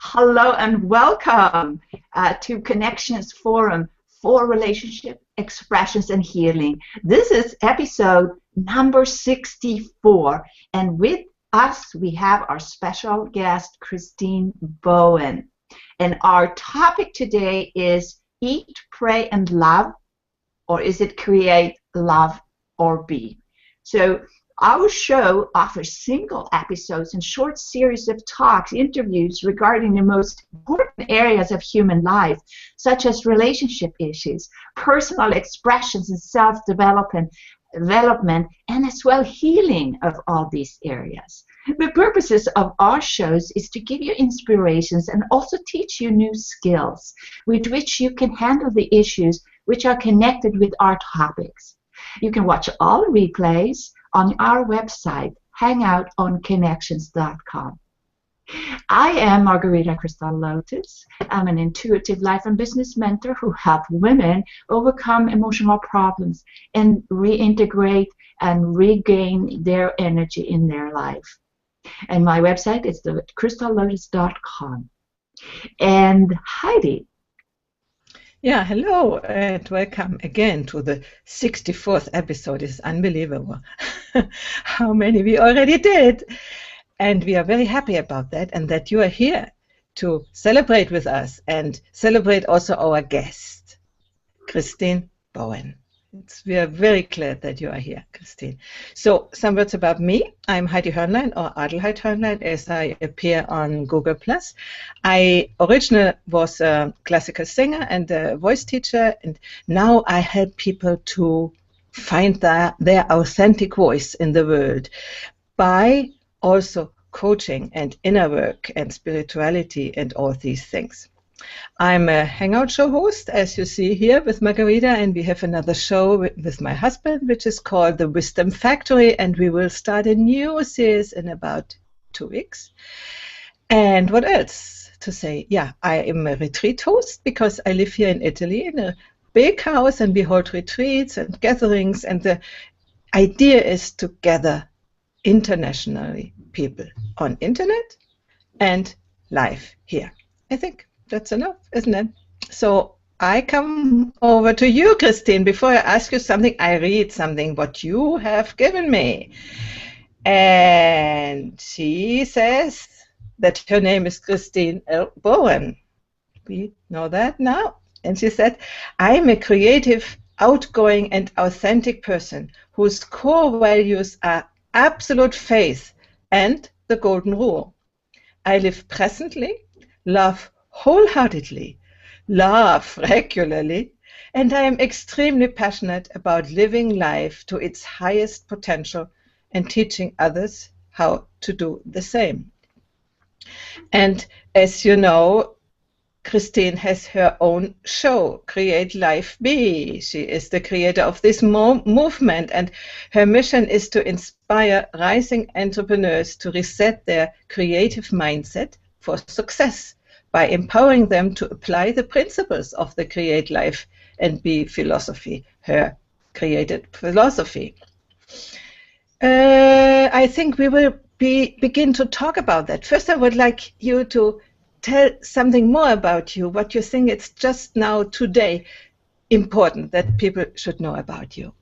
Hello and welcome to Connections Forum for Relationship Expressions and Healing. This is episode number 64, and with us we have our special guest, Christine Bowen. And our topic today is Eat, Pray, and Love, or is it Create, Love, or Be? So our show offers single episodes and short series of talks, interviews regarding the most important areas of human life, such as relationship issues, personal expressions and self-development, and as well healing of all these areas. The purposes of our shows is to give you inspirations and also teach you new skills with which you can handle the issues which are connected with our topics. You can watch all replays on our website, hangoutonconnections.com. I am Margarita Crystal Lotus. I'm an intuitive life and business mentor who helps women overcome emotional problems and reintegrate and regain their energy in their life. And my website is crystallotus.com. And Heidi. Yeah, hello and welcome again to the 64th episode. It's unbelievable how many we already did. And we are very happy about that and that you are here to celebrate with us and celebrate also our guest, Christine Bowen. We are very glad that you are here, Christine. So, some words about me. I'm Heidi Hörnlein, or Adelheid Hörnlein, as I appear on Google+. I originally was a classical singer and a voice teacher, and now I help people to find their authentic voice in the world by also coaching and inner work and spirituality and all these things. I'm a Hangout show host, as you see here, with Margarita, and we have another show with my husband, which is called The Wisdom Factory, and we will start a new series in about 2 weeks. And what else to say? Yeah, I am a retreat host because I live here in Italy in a big house, and we hold retreats and gatherings, and the idea is to gather internationally people on internet and live here. I think that's enough, isn't it? So I come over to you, Christine. Before I ask you something, I read something what you have given me. And she says that her name is Christine L.Bowen. We know that now. And she said, I'm a creative, outgoing, and authentic person whose core values are absolute faith and the golden rule. I live presently, love wholeheartedly, laugh regularly, and I am extremely passionate about living life to its highest potential and teaching others how to do the same. And as you know, Christine has her own show, Create Life Be. She is the creator of this movement, and her mission is to inspire rising entrepreneurs to reset their creative mindset for success by empowering them to apply the principles of the Create Life and Be philosophy, her created philosophy. I think we will begin to talk about that. First, I would like you to tell something more about you, what you think it's just now, today, important that people should know about you.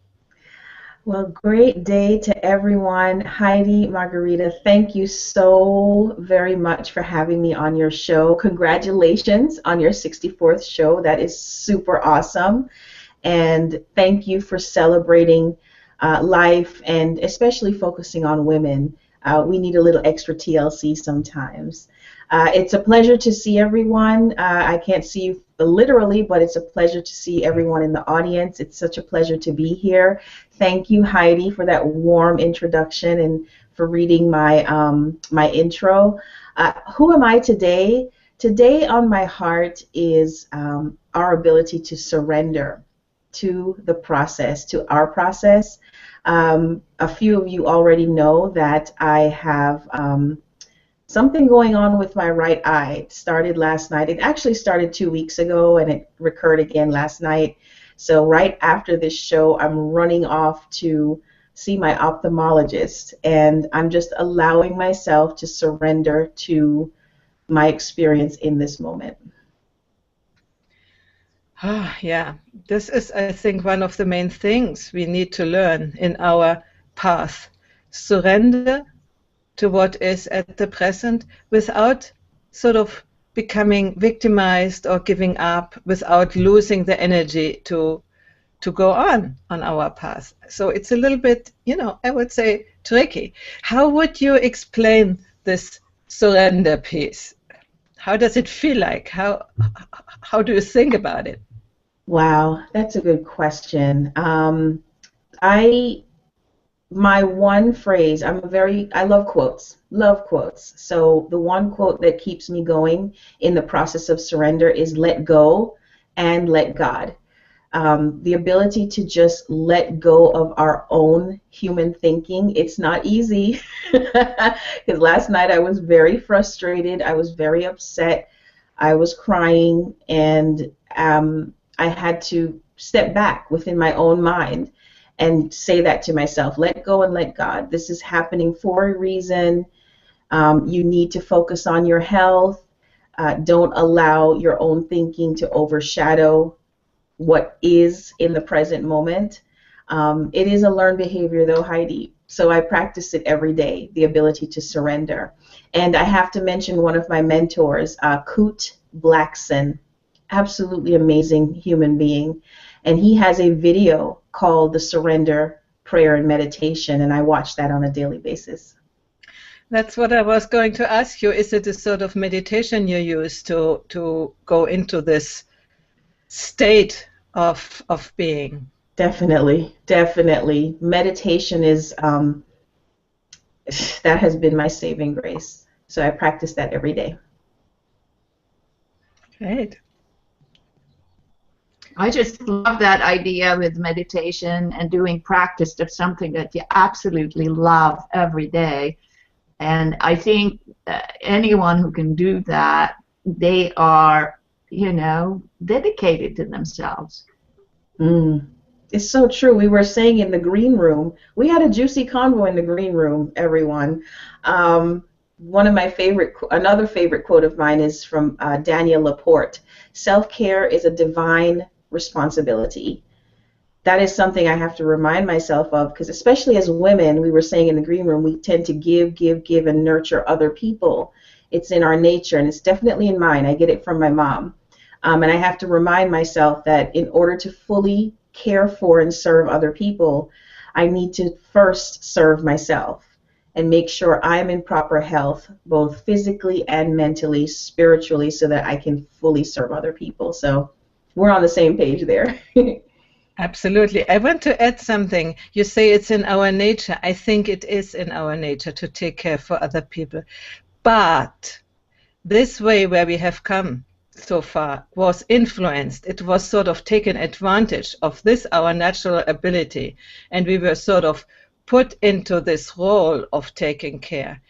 Well, great day to everyone. Heidi, Margarita, thank you so very much for having me on your show. Congratulations on your 64th show. That is super awesome. And thank you for celebrating life and especially focusing on women. We need a little extra TLC sometimes. It's a pleasure to see everyone. I can't see you literally, but it's a pleasure to see everyone in the audience. It's such a pleasure to be here. Thank you, Heidi, for that warm introduction and for reading my my intro. Who am I today? Today on my heart is our ability to surrender to the process, to our process. A few of you already know that I have something going on with my right eye. It started last night. It actually started 2 weeks ago, and it recurred again last night. So right after this show, I'm running off to see my ophthalmologist, and I'm just allowing myself to surrender to my experience in this moment. Ah, yeah, this is, I think, one of the main things we need to learn in our path. Surrender to what is at the present without sort of becoming victimized or giving up, without losing the energy to go on our path. So it's a little bit, I would say tricky. How would you explain this surrender piece? How does it feel like? How do you think about it? Wow, that's a good question. My one phrase, I love quotes. So the one quote that keeps me going in the process of surrender is let go and let God. The ability to just let go of our own human thinking. It's not easy because last night I was very frustrated. I was very upset. I was crying, and I had to step back within my own mind and say that to myself, let go and let God. This is happening for a reason. You need to focus on your health. Don't allow your own thinking to overshadow what is in the present moment. It is a learned behavior though, Heidi. So I practice it every day, the ability to surrender. And I have to mention one of my mentors, Kute Blackson, absolutely amazing human being. And he has a video called The Surrender Prayer and Meditation, and I watch that on a daily basis. That's what I was going to ask you. Is it a sort of meditation you use to go into this state of being? Definitely. Meditation is, that has been my saving grace. So I practice that every day. Great. I just love that idea with meditation and doing practice of something that you absolutely love every day. And I think anyone who can do that, they are, dedicated to themselves. It's so true. We were saying in the green room, we had a juicy convo in the green room, everyone. Another favorite quote of mine is from Daniel Laporte. Self-care is a divine responsibility. That is something I have to remind myself of, because especially as women, we were saying in the green room, we tend to give, and nurture other people. It's in our nature, and it's definitely in mine. I get it from my mom. And I have to remind myself that in order to fully care for and serve other people, I need to first serve myself and make sure I'm in proper health, both physically and mentally, spiritually, so that I can fully serve other people. So we're on the same page there. Absolutely. I want to add something. You say it's in our nature. I think it is in our nature to take care for other people. But this way where we have come so far was influenced. It was sort of taken advantage of this, our natural ability. And we were sort of put into this role of taking care.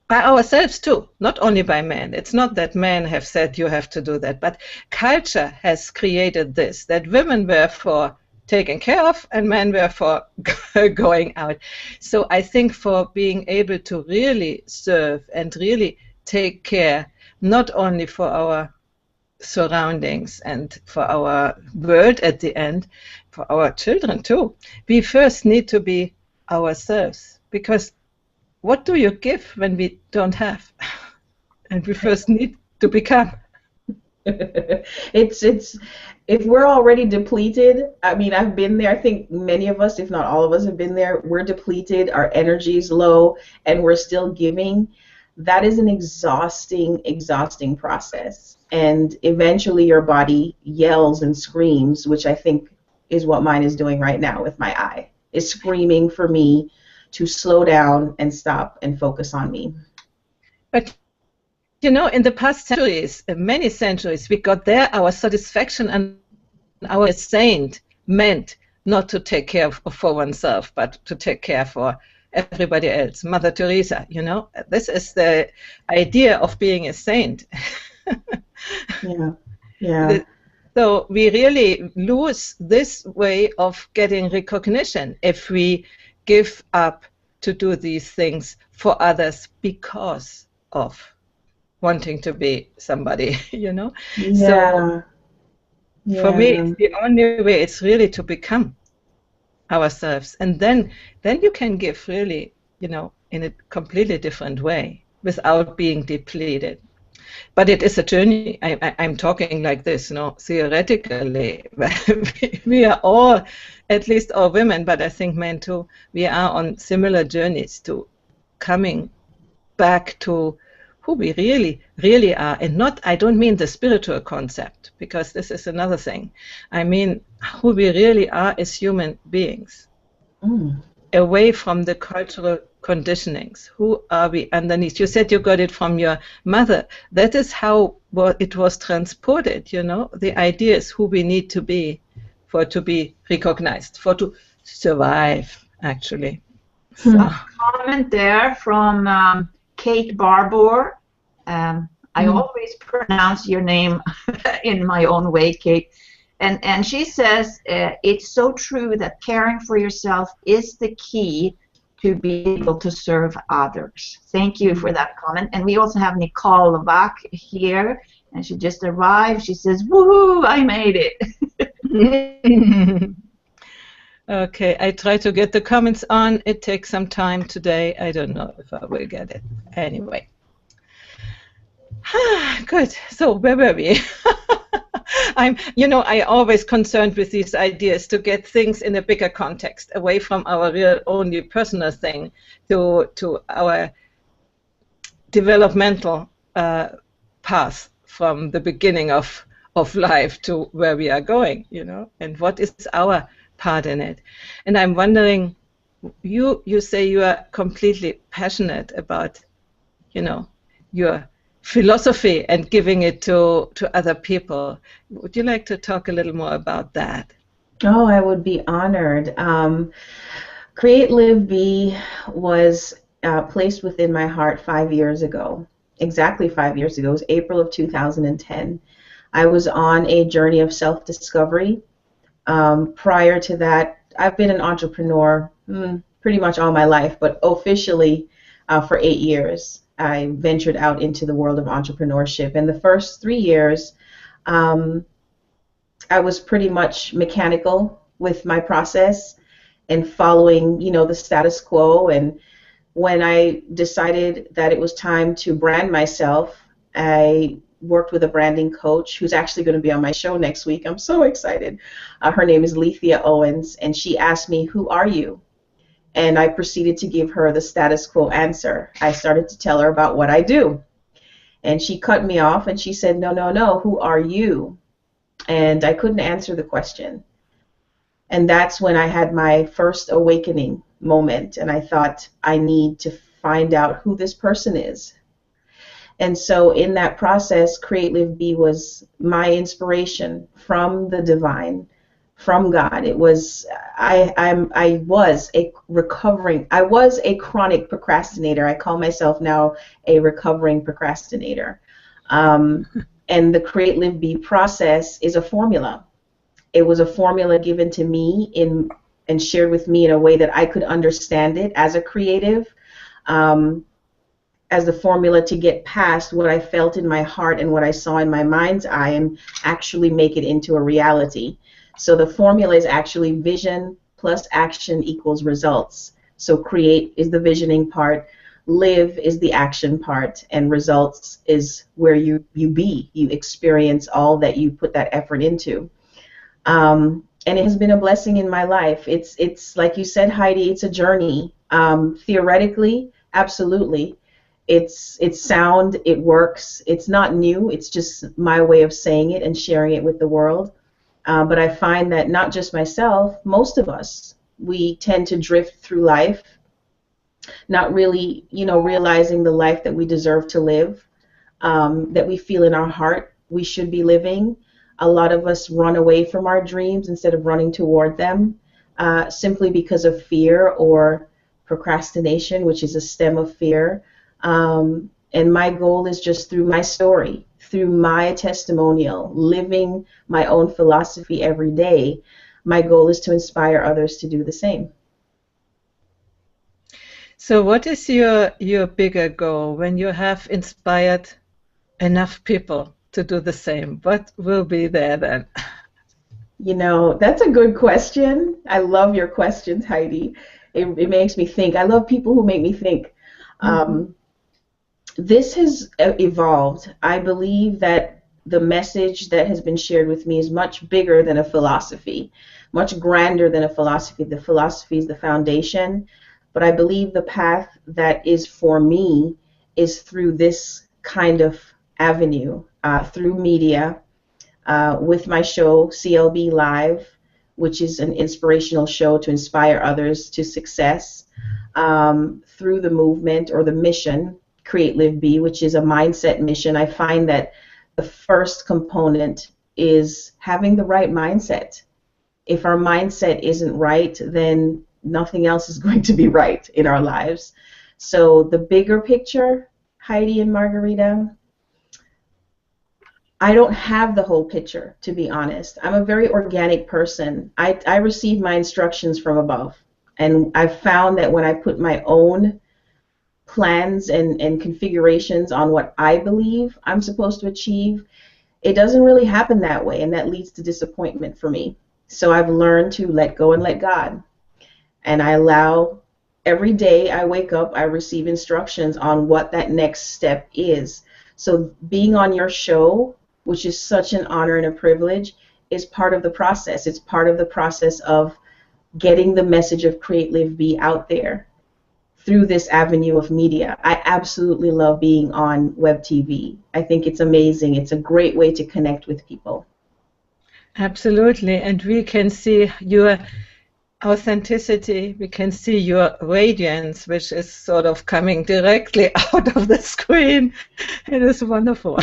By ourselves too, not only by men. It's not that men have said you have to do that, but culture has created this, that women were for taking care of and men were for going out. So I think for being able to really serve and really take care, not only for our surroundings and for our world at the end, for our children too, we first need to be ourselves, because what do you give when we don't have? And we first need to become. It's if we're already depleted, I mean, I've been there. I think many of us, if not all of us, have been there. We're depleted, our energy is low, and we're still giving. That is an exhausting process. And eventually your body yells and screams, which I think is what mine is doing right now with my eye. It's screaming for me to slow down and stop and focus on me. But in the past centuries, many centuries, we got there our satisfaction and our saint meant not to take care for oneself, but to take care for everybody else. Mother Teresa, this is the idea of being a saint. Yeah. So we really lose this way of getting recognition if we give up to do these things for others because of. wanting to be somebody, So Yeah. for me, Yeah. it's the only way. It's really to become ourselves, and then you can give really, in a completely different way without being depleted. But it is a journey. I'm talking like this, theoretically. We are all, at least all women, but I think men too, we are on similar journeys to coming back to who we really, really are. And not, I don't mean the spiritual concept, because this is another thing. I mean who we really are as human beings, Mm. away from the cultural conditionings. Who are we underneath? You said you got it from your mother. That is how it was transported, The idea is who we need to be for to be recognized, for to survive, actually. So. Comment there from Kate Barbour. I always pronounce your name in my own way, Kate. And she says, it's so true that caring for yourself is the key to be able to serve others. Thank you for that comment. And we also have Nicole Levac here, and she just arrived. She says, woohoo, I made it. Okay, I try to get the comments on. It takes some time today. I don't know if I will get it. Anyway. Good. So where were we? I always concerned with these ideas to get things in a bigger context, away from our real only personal thing to our developmental path from the beginning of life to where we are going, and what is our part in it. And I'm wondering, you say you are completely passionate about, your philosophy and giving it to other people. Would you like to talk a little more about that? Oh, I would be honored. Create, Live, Be was placed within my heart 5 years ago. Exactly 5 years ago. It was April of 2010. I was on a journey of self-discovery. Prior to that, I've been an entrepreneur pretty much all my life, but officially for 8 years. I ventured out into the world of entrepreneurship. And the first 3 years, I was pretty much mechanical with my process and following, the status quo. And when I decided that it was time to brand myself, I worked with a branding coach who's actually going to be on my show next week. I'm so excited. Her name is Lethea Owens, and she asked me, "Who are you?" And I proceeded to give her the status quo answer. I started to tell her about what I do. And she cut me off and she said, "No, no, no, who are you?" And I couldn't answer the question. And that's when I had my first awakening moment. And I thought, I need to find out who this person is. And so in that process, Create, Live, Be was my inspiration from the divine, from God. It was I was a chronic procrastinator. I call myself now a recovering procrastinator. And the Create, Live, Be process is a formula. It was a formula given to me and shared with me in a way that I could understand it as a creative, as the formula to get past what I felt in my heart and what I saw in my mind's eye and actually make it into a reality. So the formula is actually vision plus action equals results. So create is the visioning part, live is the action part, and results is where you experience all that you put that effort into. And it has been a blessing in my life. It's like you said, Heidi, it's a journey. Theoretically, absolutely. It's sound, it works. It's not new, it's just my way of saying it and sharing it with the world. But I find that not just myself, most of us, we tend to drift through life, not really, realizing the life that we deserve to live, that we feel in our heart we should be living. A lot of us run away from our dreams instead of running toward them, simply because of fear or procrastination, which is a stem of fear. And my goal is just through my story, through my testimonial, living my own philosophy every day, my goal is to inspire others to do the same. So what is your bigger goal when you have inspired enough people to do the same? What will be there then? You know, that's a good question. I love your questions, Heidi. It makes me think. I love people who make me think. This has evolved. I believe that the message that has been shared with me is much bigger than a philosophy, much grander than a philosophy. The philosophy is the foundation, but I believe the path that is for me is through this kind of avenue, through media, with my show, CLB Live, which is an inspirational show to inspire others to success, through the movement or the mission, Create, Live, Be, which is a mindset mission. I find that the first component is having the right mindset. If our mindset isn't right, then nothing else is going to be right in our lives. So the bigger picture, Heidi and Margarita, I don't have the whole picture, to be honest. I'm a very organic person. I receive my instructions from above. And I've found that when I put my own plans and configurations on what I believe I'm supposed to achieve, it doesn't really happen that way, and that leads to disappointment for me. So I've learned to let go and let God. And I allow, every day I wake up, I receive instructions on what that next step is. So being on your show, which is such an honor and a privilege, is part of the process. It's part of the process of getting the message of Create, Live, Be out there through this avenue of media. I absolutely love being on web TV. I think it's amazing. It's a great way to connect with people. Absolutely, and we can see your authenticity, we can see your radiance, which is sort of coming directly out of the screen. It is wonderful.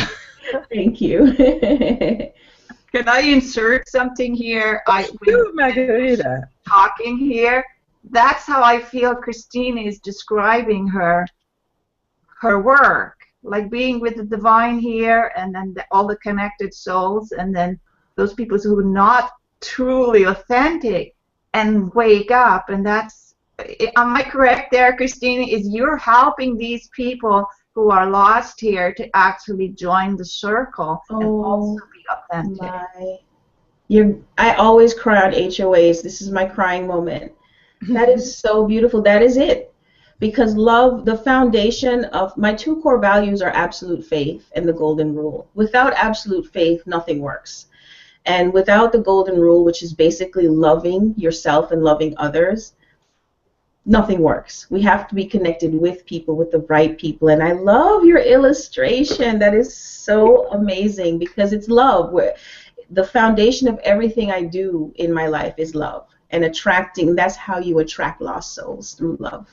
Thank you. Can I insert something here? You, Margarita. Talking here, that's how I feel Christine is describing her work, like being with the divine here, and then all the connected souls, and then those people who are not truly authentic and wake up. And that's, am I correct there, Christine? Is you're helping these people who are lost here to actually join the circle and also be authentic. I always cry on HOAs. This is my crying moment. That is so beautiful. That is it. Because love, the foundation of my two core values are absolute faith and the golden rule. Without absolute faith, nothing works. And without the golden rule, which is basically loving yourself and loving others, nothing works. We have to be connected with people, with the right people. And I love your illustration. That is so amazing because it's love. The foundation of everything I do in my life is love. And attracting, that's how you attract lost souls, through love.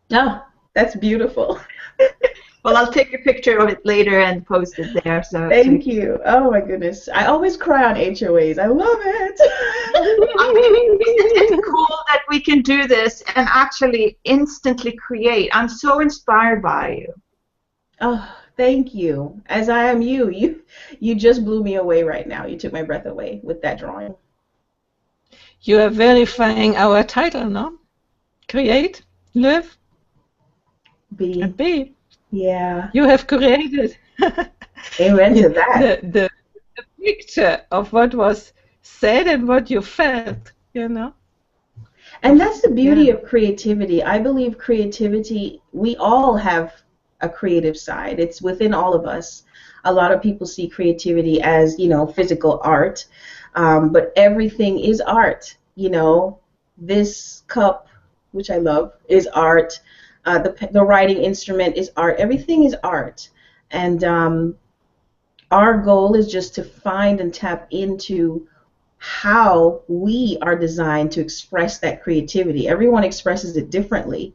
That's beautiful. Well, I'll take a picture of it later and post it there. So Thank you. Oh my goodness. I always cry on HOAs. I love it. I mean, isn't it cool that we can do this and actually instantly create? I'm so inspired by you. Oh, thank you. As I am you. You just blew me away right now. You took my breath away with that drawing. You are verifying our title, no? Create, live, Be. and be. Yeah. You have created Amen to that. the picture of what was said and what you felt, you know? And that's the beauty of creativity. I believe creativity, we all have a creative side. It's within all of us. A lot of people see creativity as, physical art, but everything is art. This cup, which I love, is art. The writing instrument is art. Everything is art. And our goal is just to find and tap into how we are designed to express that creativity. Everyone expresses it differently.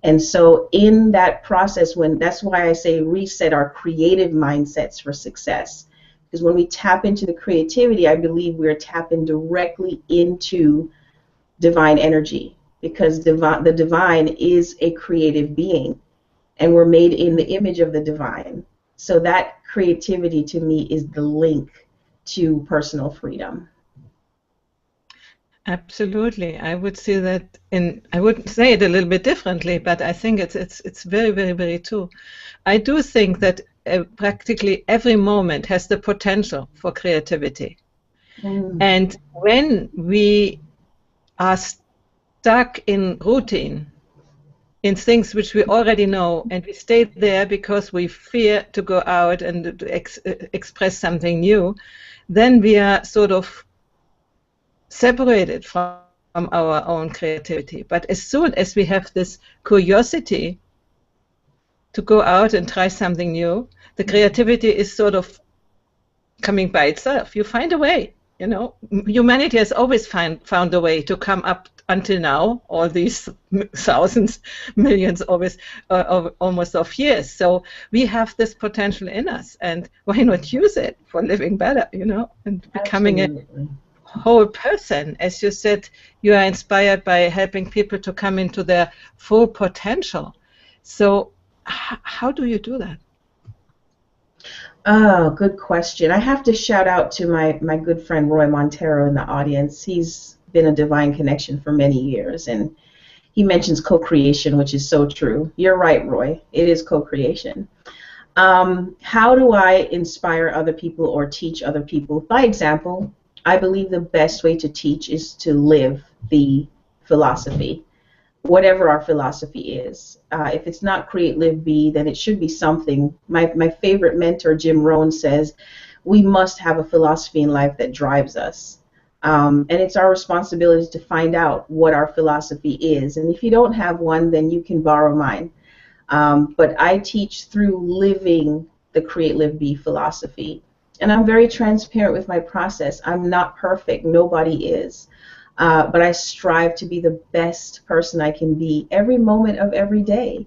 And so in that process, that's why I say reset our creative mindsets for success. Because when we tap into the creativity, I believe we're tapping directly into divine energy. Because the divine is a creative being, and we're made in the image of the divine. So that creativity to me is the link to personal freedom. Absolutely. I would see that I would say it a little bit differently, but I think it's very, very, very true. I do think that practically every moment has the potential for creativity. And when we are stuck in routine, in things which we already know, and we stay there because we fear to go out and to express something new, then we are sort of separated from our own creativity. But as soon as we have this curiosity to go out and try something new, the creativity is sort of coming by itself. You find a way. You know, humanity has always found a way to come up until now, all these thousands, millions, almost of years. So we have this potential in us, and why not use it for living better, you know, and becoming Absolutely. a whole person. As you said, you are inspired by helping people to come into their full potential. So how do you do that? Oh, good question. I have to shout out to my good friend Roy Montero in the audience. He's been a divine connection for many years, and he mentions co-creation, which is so true. You're right, Roy. It is co-creation. How do I inspire other people or teach other people? By example. I believe the best way to teach is to live the philosophy, whatever our philosophy is. If it's not create, live, be, then it should be something. My favorite mentor, Jim Rohn, says we must have a philosophy in life that drives us. And it's our responsibility to find out what our philosophy is. And if you don't have one, then you can borrow mine. But I teach through living the create, live, be philosophy. And I'm very transparent with my process. I'm not perfect. Nobody is. But I strive to be the best person I can be every moment of every day.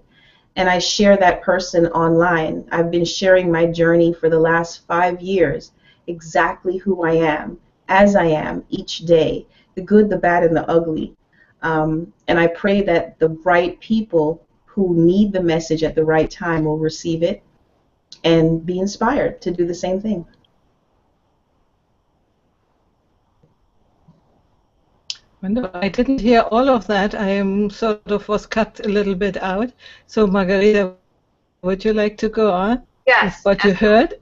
And I share that person online. I've been sharing my journey for the last 5 years, exactly who I am, as I am each day, the good, the bad, and the ugly. And I pray that the right people who need the message at the right time will receive it and be inspired to do the same thing. No, I didn't hear all of that. I am sort of was cut a little bit out. So, Margarita, would you like to go on with what you heard?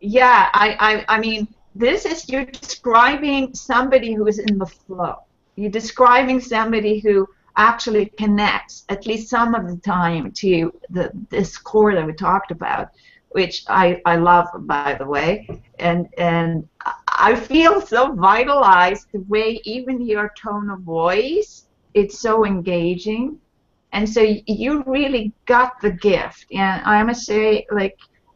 Yeah, I mean, this is, you're describing somebody who is in the flow. You're describing somebody who actually connects, at least some of the time, to this core that we talked about, which I love, by the way. And I feel so vitalized the way even your tone of voice, it's so engaging. And so you really got the gift. And I must say,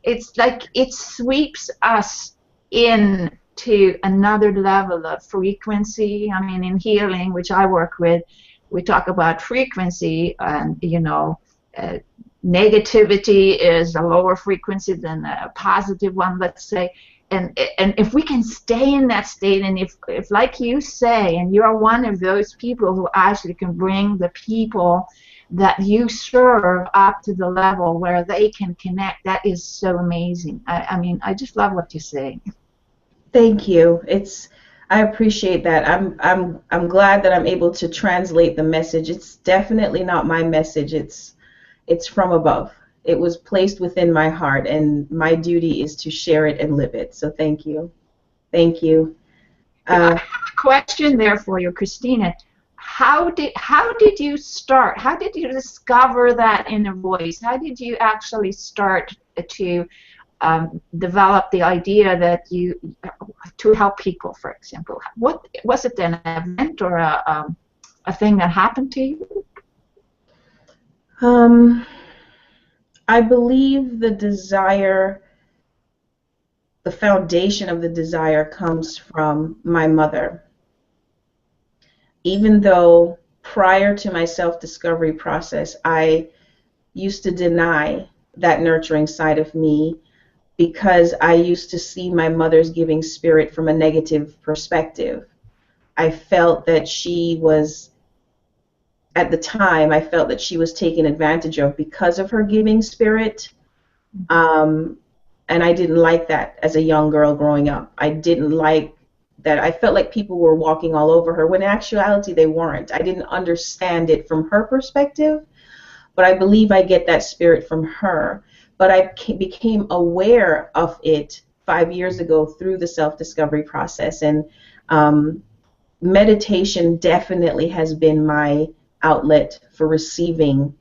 it's like it sweeps us into another level of frequency. I mean, in healing, which I work with, we talk about frequency, and negativity is a lower frequency than a positive one, let's say. And if we can stay in that state, and if like you say, and you're one of those people who actually can bring the people that you serve up to the level where they can connect, that is so amazing. I mean, I just love what you're saying. Thank you. I appreciate that. I'm glad that I'm able to translate the message. It's definitely not my message. It's from above. It was placed within my heart, and my duty is to share it and live it. So thank you. Thank you. I have a question there for you, Christina. How did you start? How did you discover that inner voice? How did you actually start to develop the idea that to help people, for example? What was it, an event or a thing that happened to you? I believe the desire, the foundation of the desire comes from my mother. Even though prior to my self-discovery process, I used to deny that nurturing side of me because I used to see my mother's giving spirit from a negative perspective. I felt that she was, at the time, I felt that she was taken advantage of because of her giving spirit. And I didn't like that as a young girl growing up. I didn't like that. I felt like people were walking all over her, when in actuality they weren't. I didn't understand it from her perspective, but I believe I get that spirit from her. but I became aware of it 5 years ago through the self-discovery process. And meditation definitely has been my outlet for receiving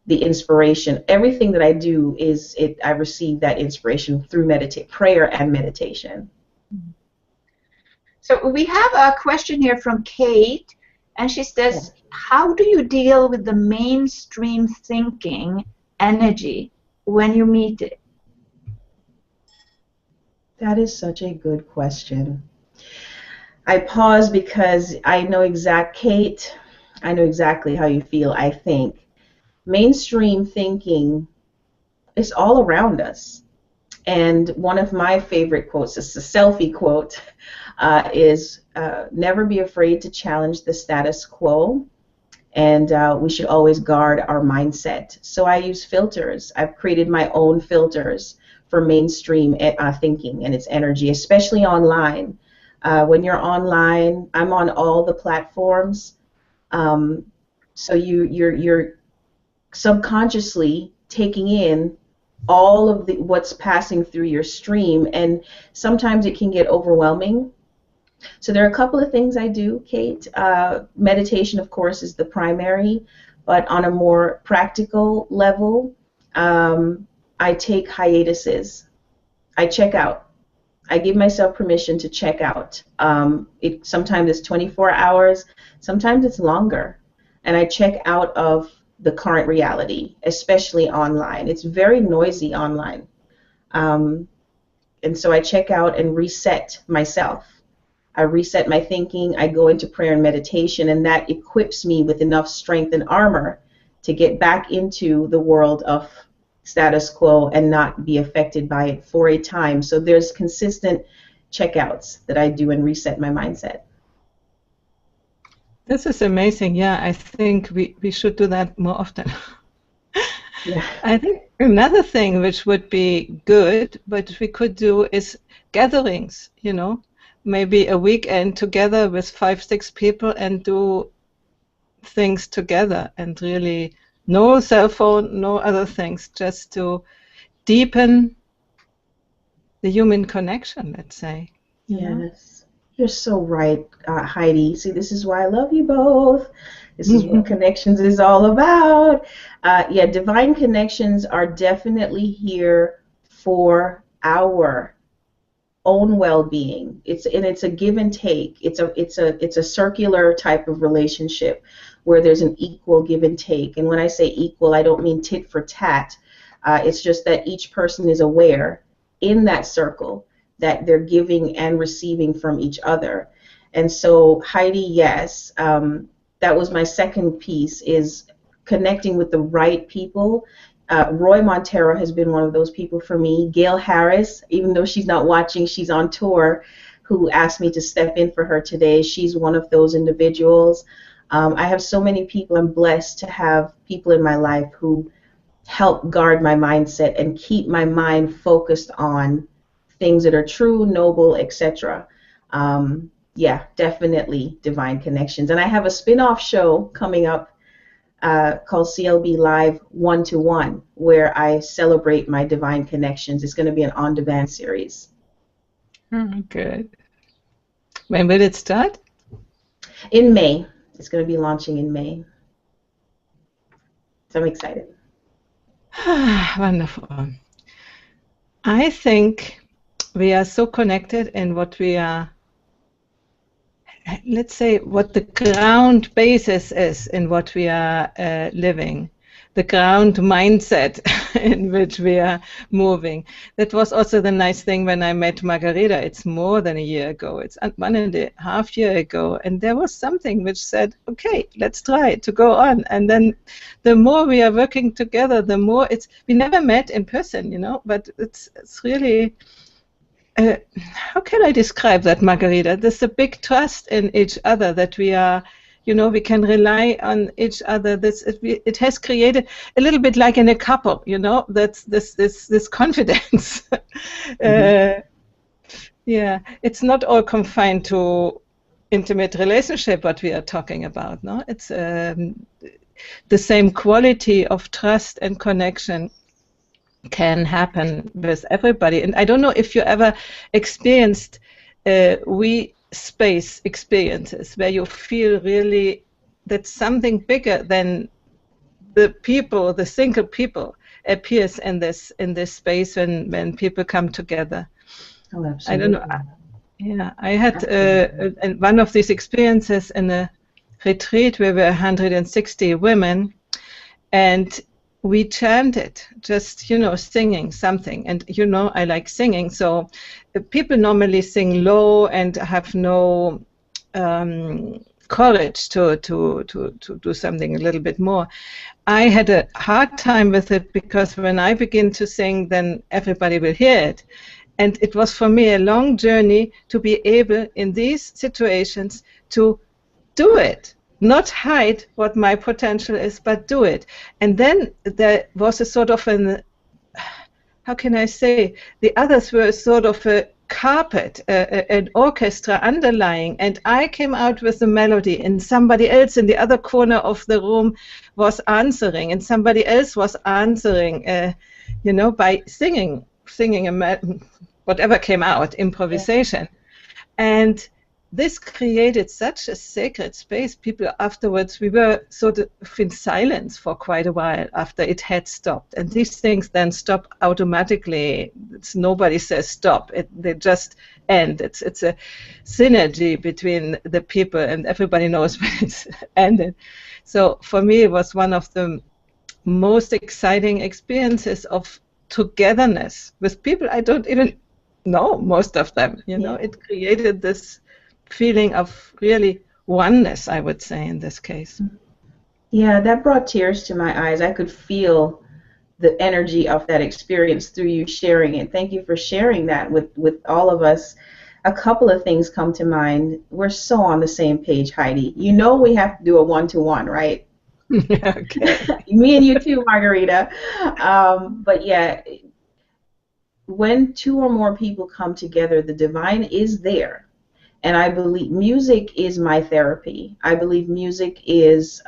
the inspiration. Everything that I do I receive that inspiration through prayer and meditation. So we have a question here from Kate, and she says, how do you deal with the mainstream thinking energy when you meet it? That is such a good question. I pause because Kate, I know exactly how you feel, I think. Mainstream thinking is all around us. And one of my favorite quotes, it's a selfie quote, is never be afraid to challenge the status quo, and we should always guard our mindset. So I use filters. I've created my own filters for mainstream thinking and its energy, especially online. When you're online, I'm on all the platforms, so you're subconsciously taking in all of what's passing through your stream, and sometimes it can get overwhelming. So there are a couple of things I do, Kate. Meditation, of course, is the primary, but on a more practical level, I take hiatuses. I check out. I give myself permission to check out. Sometimes it's 24 hours, sometimes it's longer, and I check out of the current reality, especially online. It's very noisy online. And so I check out and reset myself. I reset my thinking, I go into prayer and meditation, and that equips me with enough strength and armor to get back into the world of status quo and not be affected by it for a time. So there's consistent checkouts that I do and reset my mindset. This is amazing. Yeah, I think we should do that more often. Yeah. I think another thing which would be good, but we could do is gatherings, maybe a weekend together with 5-6 people and do things together, and really no cell phone, no other things, just to deepen the human connection, let's say. Yes. You're so right, Heidi. See, this is why I love you both. This is what Connections is all about. Yeah, divine connections are definitely here for our own well-being. It's a give and take. It's a circular type of relationship where there's an equal give and take. And when I say equal, I don't mean tit for tat. It's just that each person is aware in that circle that they're giving and receiving from each other. And so, Heidi, yes, that was my second piece, is connecting with the right people. Roy Montero has been one of those people for me. Gail Harris, even though she's not watching, she's on tour, who asked me to step in for her today. She's one of those individuals. I have so many people. I'm blessed to have people in my life who help guard my mindset and keep my mind focused on things that are true, noble, etc. Yeah, definitely divine connections. And I have a spin-off show coming up called CLB Live 1-to-1, where I celebrate my divine connections. It's going to be an on-demand series. Good. When will it start? In May. It's going to be launching in May. So I'm excited. Wonderful. I think we are so connected in what we are, let's say, what the ground basis is in what we are living, the ground mindset in which we are moving. That was also the nice thing when I met Margarita. It's more than a year ago. It's 1.5 years ago. And there was something which said, okay, let's try to go on. And then the more we are working together, the more we never met in person, but it's really, how can I describe that, Margarita? There's a big trust in each other that we are, we can rely on each other. It has created a little bit like in a couple, that's this confidence. Yeah, it's not all confined to intimate relationship what we are talking about, no? It's the same quality of trust and connection can happen with everybody. And I don't know if you ever experienced we space experiences where you feel really that something bigger than the people, the single people, appears in this space when people come together. Oh, I don't absolutely. know. Yeah, I had one of these experiences in a retreat where we were 160 women, and we chanted, just, singing something. And, I like singing, so people normally sing low and have no courage to do something a little bit more. I had a hard time with it because when I begin to sing, then everybody will hear it. And it was for me a long journey to be able in these situations to do it, not hide what my potential is, but do it. And then there was a sort of how can I say, the others were sort of a carpet, an orchestra underlying, and I came out with a melody, and somebody else in the other corner of the room was answering, and somebody else was answering, by singing whatever came out, improvisation. And this created such a sacred space. People afterwards, we were sort of in silence for quite a while after it had stopped. And these things then stop automatically. Nobody says stop. They just end. It's a synergy between the people, and everybody knows when it's ended. So for me, it was one of the most exciting experiences of togetherness with people I don't even know, most of them. It created this feeling of really oneness, I would say, in this case. Yeah, that brought tears to my eyes. I could feel the energy of that experience through you sharing it. Thank you for sharing that with all of us. A couple of things come to mind. We're so on the same page, Heidi. We have to do a one-to-one, right? Okay. Me and you too, Margarita. But yeah, when two or more people come together, the divine is there. And I believe music is my therapy. I believe music is,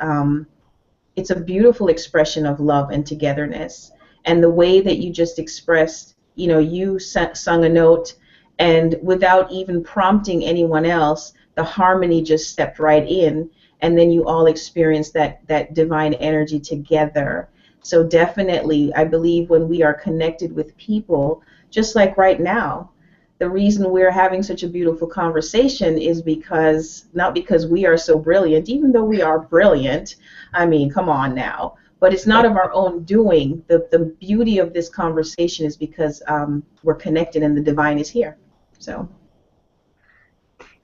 it's a beautiful expression of love and togetherness. And the way that you just expressed, you sung a note, and without even prompting anyone else, the harmony just stepped right in. And then you all experienced that divine energy together. So definitely, I believe when we are connected with people, just like right now, the reason we're having such a beautiful conversation is not because we are so brilliant, even though we are brilliant. I mean, come on now. But it's not of our own doing. The beauty of this conversation is because we're connected and the divine is here. So.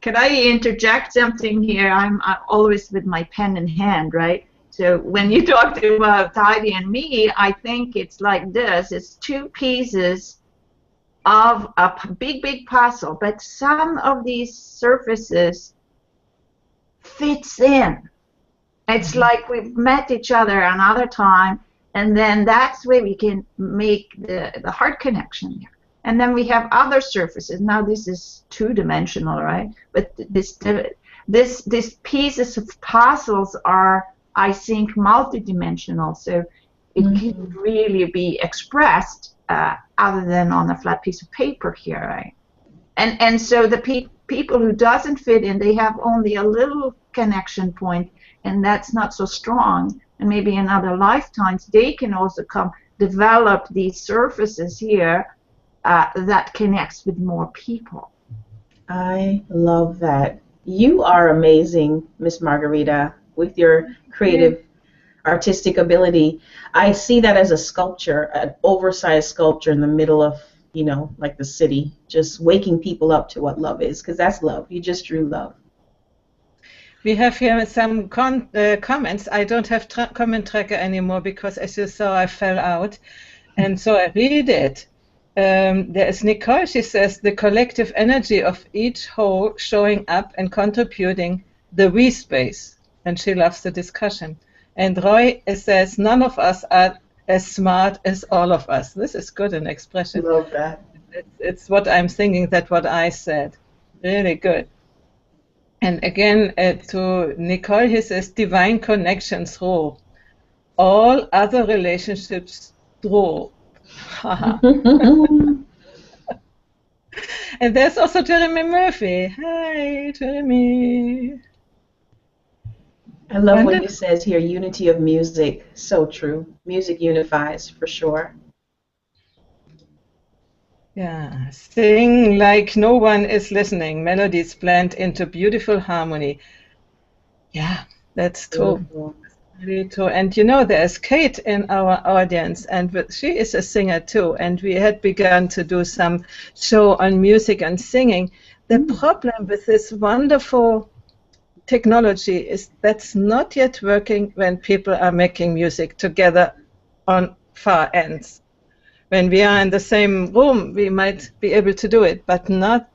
Can I interject something here? I'm always with my pen in hand, right? So when you talked about Heidi and me, I think it's like this. It's two pieces of a big puzzle, but some of these surfaces fits in. It's like we've met each other another time, and then that's where we can make the heart connection here. And then we have other surfaces. Now this is two-dimensional, right? But this pieces of puzzles are, I think, multidimensional. So it can really be expressed other than on a flat piece of paper here, right? And so the people who doesn't fit in, they have only a little connection point, and that's not so strong. And maybe in other lifetimes, they can also develop these surfaces here that connects with more people. I love that. You are amazing, Miss Margarita, with your creative artistic ability. I see that as a sculpture, an oversized sculpture in the middle of, like the city, just waking people up to what love is, because that's love. You just drew love. We have here some comments. I don't have comment tracker anymore because, as you saw, I fell out. And so I read it. There is Nicole. She says, the collective energy of each whole showing up and contributing the we space. And she loves the discussion. And Roy says, none of us are as smart as all of us. This is good an expression. Love that. It's what I'm thinking, that what I said. Really good. And again, to Nicole, he says, divine connections through all other relationships through. And there's also Jeremy Murphy. Hi, Jeremy. I love what you says here, unity of music. So true. Music unifies, for sure. Yeah, sing like no one is listening. Melodies blend into beautiful harmony. Yeah, that's true. Beautiful. Really true. And you know, there's Kate in our audience, and she is a singer too. And we had begun to do some show on music and singing. The problem with this wonderful technology is that's not yet working when people are making music together on far ends. When we are in the same room, we might be able to do it, but not.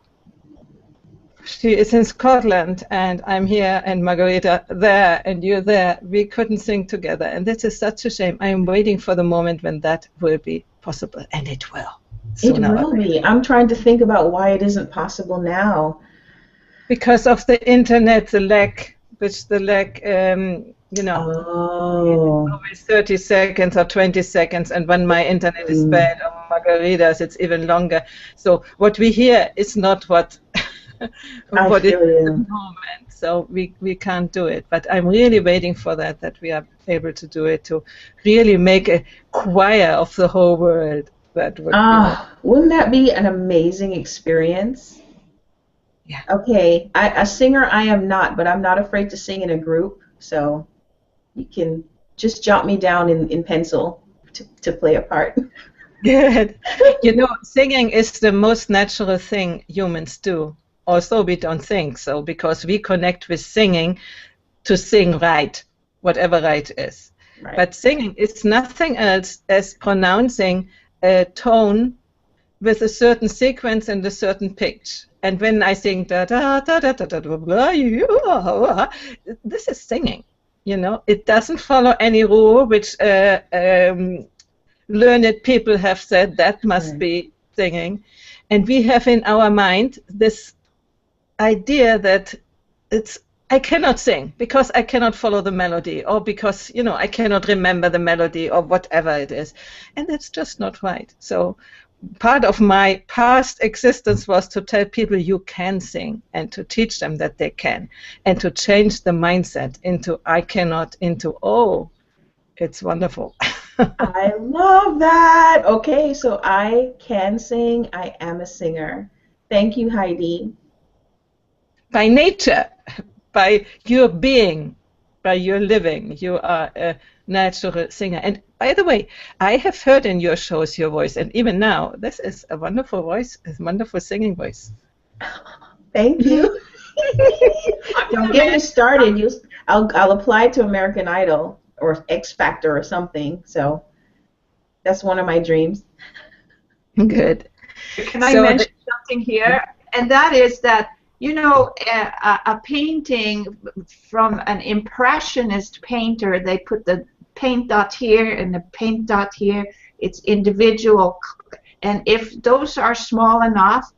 She is in Scotland, and I'm here, and Margarita there, and you're there. We couldn't sing together, and this is such a shame. I'm waiting for the moment when that will be possible, and it will. It will be. I'm trying to think about why it isn't possible now. Because of the internet, the lag, always 30 seconds or 20 seconds, and when my internet is bad, or Margarita's, it's even longer. So what we hear is not what what is at the moment. So we can't do it. But I'm really waiting for that we are able to do it, to really make a choir of the whole world. That would wouldn't that be an amazing experience? Yeah. Okay, a singer I am not, but I'm not afraid to sing in a group. So you can just jot me down in pencil to play a part. Good. Singing is the most natural thing humans do. Also, we don't think so, because we connect with singing to sing right, whatever right is. Right. But singing is nothing else as pronouncing a tone with a certain sequence and a certain pitch. And when I sing da da da da da da da, this is singing. It doesn't follow any rule which learned people have said that must be singing. And we have in our mind this idea that I cannot sing because I cannot follow the melody, or because I cannot remember the melody, or whatever it is, and that's just not right. So part of my past existence was to tell people you can sing, and to teach them that they can, and to change the mindset into I cannot into oh, it's wonderful. I love that. Okay, so I can sing. I am a singer. Thank you, Heidi. By nature, by your being, by your living, you are a natural singer. And by the way, I have heard in your shows your voice, and even now, this is a wonderful voice, a wonderful singing voice. Thank you. Don't get me started. I'll apply to American Idol or X Factor or something. So that's one of my dreams. Good. Can I mention something here? And that is that, a painting from an impressionist painter, they put the paint dot here and the paint dot here. It's individual. And if those are small enough,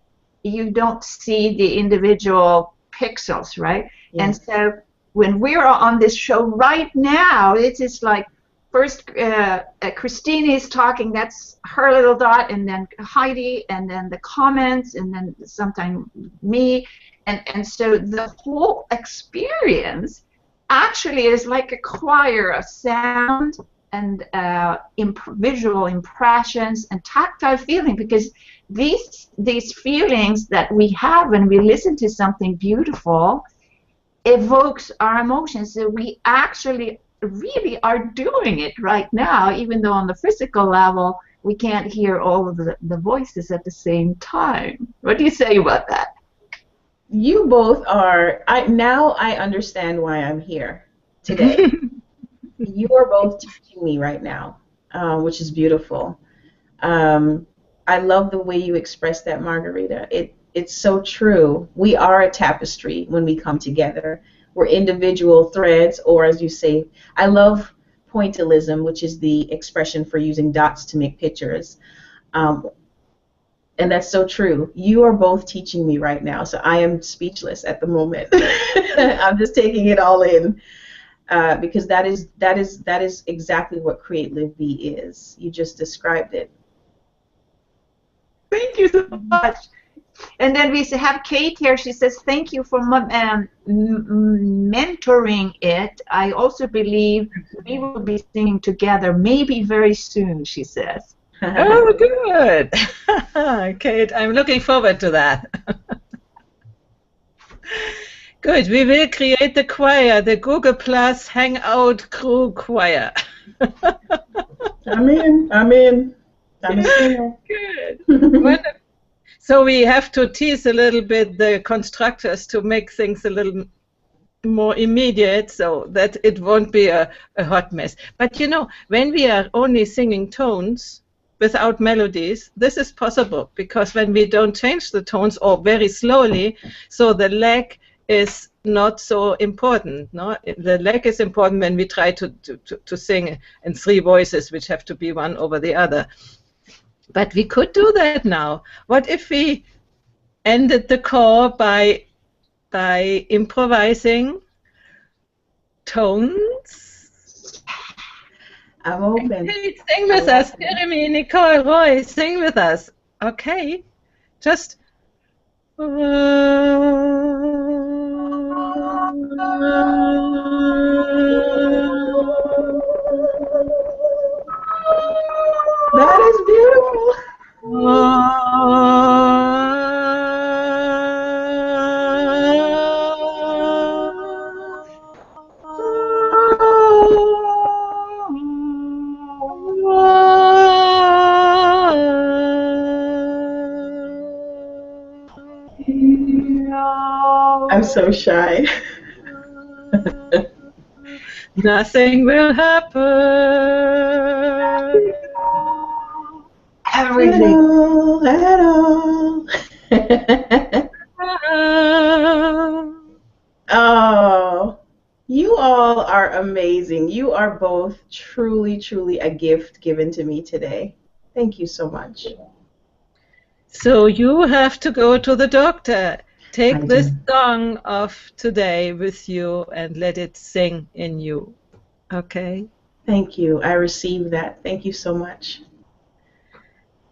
you don't see the individual pixels, right? Yeah. And so when we're on this show right now, it is like first Christine is talking, that's her little dot, and then Heidi, and then the comments, and then sometimes me. And so the whole experience actually is like a choir of sound and visual impressions and tactile feeling, because these feelings that we have when we listen to something beautiful evokes our emotions. So we actually really are doing it right now, even though on the physical level we can't hear all of the voices at the same time. What do you say about that? You both are. Now I understand why I'm here today. You are both teaching me right now, which is beautiful. I love the way you express that, Margarita. It's so true. We are a tapestry when we come together. We're individual threads, or as you say, I love pointillism, which is the expression for using dots to make pictures. And that's so true. You are both teaching me right now, so I am speechless at the moment. I'm just taking it all in, because that is exactly what Create Live Be is. You just described it. you so much. And then we have Kate here. She says, thank you for mentoring it. I also believe we will be singing together, maybe very soon, she says. Oh, good. Kate, I'm looking forward to that. Good. We will create the choir, the Google Plus Hangout Crew Choir. I'm in. I'm a singer. Good. Wonderful. So we have to tease a little bit the constructors to make things a little more immediate so that it won't be a hot mess. But you know, when we are only singing tones without melodies, this is possible because when we don't change the tones or very slowly, so the lag is not so important. No, the lag is important when we try to sing in three voices, which have to be one over the other. But we could do that now. What if we ended the call by improvising tones? I'm open. Okay, sing with us, Jeremy, Nicole, Roy, sing with us. Okay, just. That is beautiful. I'm so shy. Nothing will happen. Everything. At all. Oh, you all are amazing. You are both truly, truly a gift given to me today. Thank you so much. So you have to go to the doctor. Take this song of today with you and let it sing in you. Okay? Thank you. I received that. Thank you so much.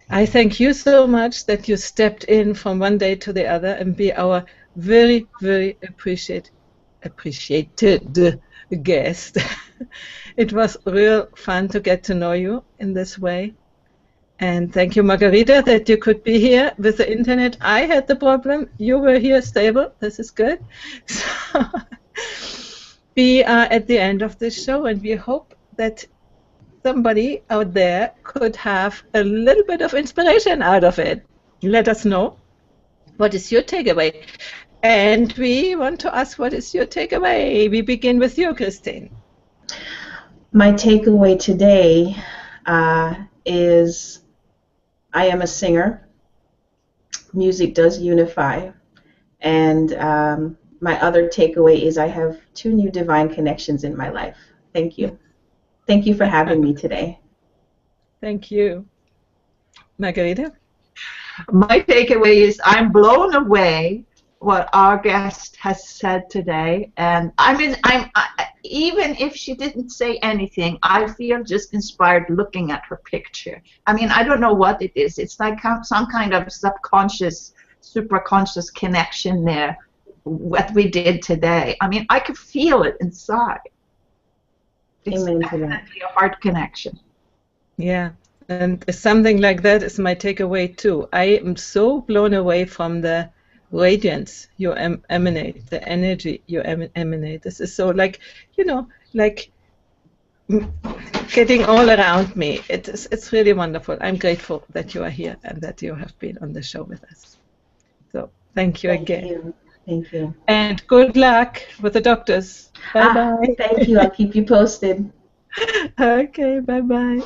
I thank you so much that you stepped in from one day to the other and be our very, very appreciated guest. It was real fun to get to know you in this way. And thank you, Margarita, that you could be here with the internet. I had the problem. You were here stable. This is good. So we are at the end of this show, and we hope that somebody out there could have a little bit of inspiration out of it. Let us know. What is your takeaway? And we want to ask, what is your takeaway? We begin with you, Christine. My takeaway today is I am a singer. Music does unify. And my other takeaway is I have 2 new divine connections in my life. Thank you. Thank you for having me today. Thank you. Margarita? My takeaway is I'm blown away what our guest has said today, and even if she didn't say anything, I feel just inspired looking at her picture. I mean, I don't know what it is. It's like some kind of subconscious, superconscious connection there, what we did today. I mean, I could feel it inside. It's definitely a heart connection. Yeah, and something like that is my takeaway too. I am so blown away from the radiance you emanate, the energy you emanate. This is so like, you know, like getting all around me. It's really wonderful. I'm grateful that you are here and that you have been on the show with us. So thank you again. Thank you. And good luck with the doctors. Bye-bye. Thank you. I'll keep you posted. Okay, bye-bye.